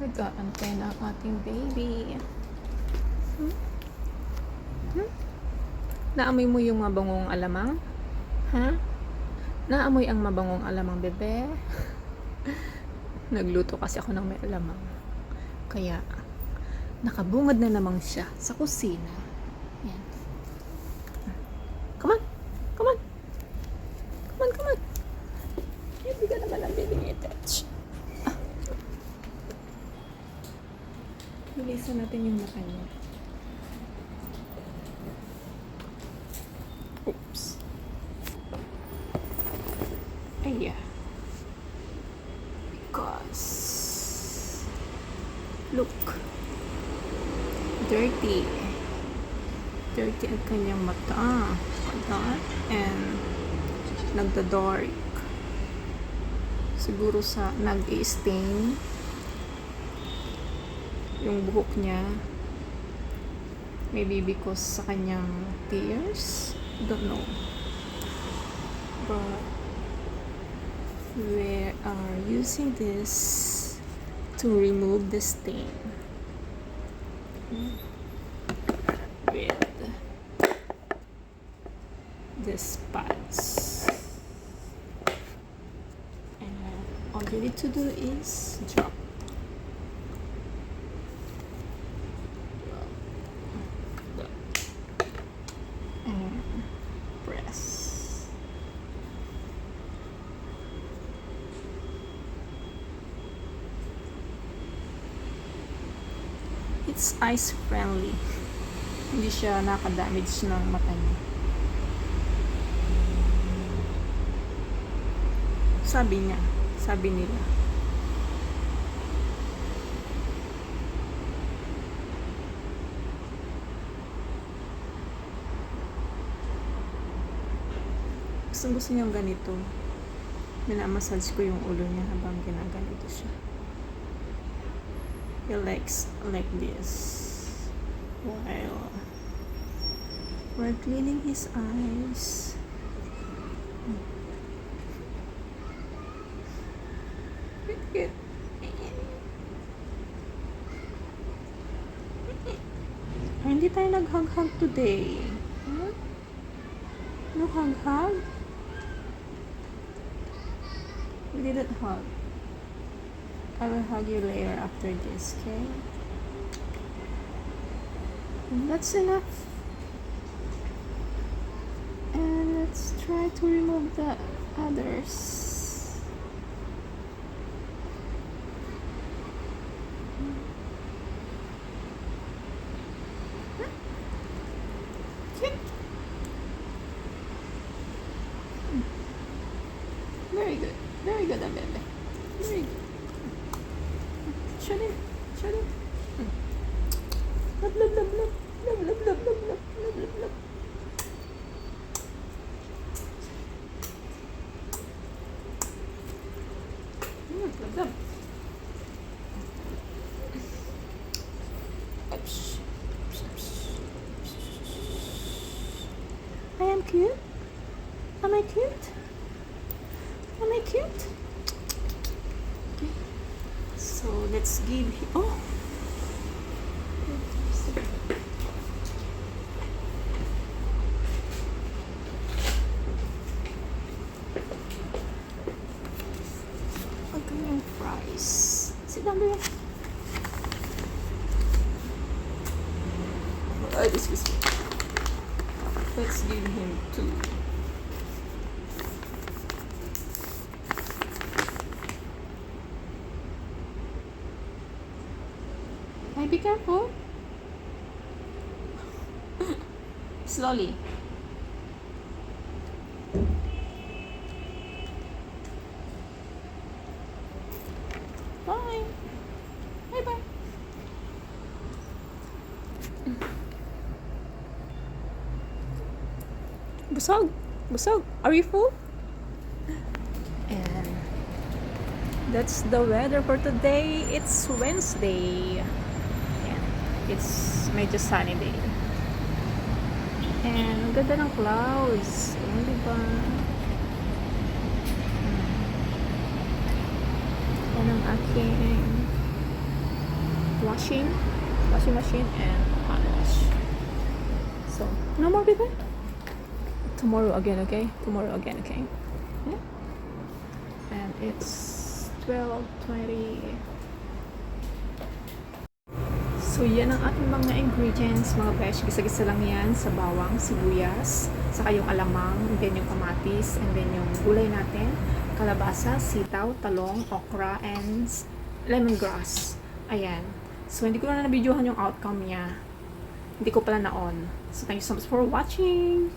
Nag-aantay na ang ating baby. Hmm? Hmm? Naamoy mo yung mabangong alamang? Ha? Naamoy ang mabangong alamang, bebe? Nagluto kasi ako ng may alamang. Kaya, nakabungad na naman siya sa kusina. Yan. Come on! Come on! Come on, come on! Hindi ka naman ang baby niya, touch. Bilisan natin yung mata niya. Oops. Ay, because look, dirty ang kanyang mata. And nagda-dark. Siguro sa nag-i-stain yung buhok niya, maybe because sa kanyang tears, don't know, but we are using this to remove the stain with this pads, and all you need to do is drop. It's ice friendly. Hindi siya nakadamage ng mata niya. Sabi nila. Gusto niyang ganito. Minamassage ko yung ulo niya habang ginaganito siya. He likes like this while we're cleaning his eyes. Good. Hindi tayo nag-hug-hug today. Huh? No hug-hug? We didn't hug. I will hug you later after this, okay? And that's enough. And let's try to remove the others. Very good. Very good, Abebe. Very good. Shut it. Love, love, love, love. Love, love, love, love, love, love, love, love. Love, love. I am cute. Am I cute? Am I cute? So let's give him. Oh, okay, and fries. Sit down there. Excuse me. Let's give him 2. Hey, be careful. Slowly. Bye. Bye-bye. Busog. Are you full? And that's the weather for today. It's Wednesday. It's medyo sunny day. And ang ganda ng clouds. Diba? Yan ang aking washing machine and hand wash. So no more baby. Tomorrow again, okay? Yeah? And it's 12:20. So yan ang ating mga ingredients, mga besh. Gisa-gisa lang yan sa bawang, sibuyas, saka yung alamang, and then yung kamatis, and then yung gulay natin, kalabasa, sitaw, talong, okra, and lemongrass. Ayan. So hindi ko na na-videohan yung outcome niya. Hindi ko pala na-on. So thank you so much for watching!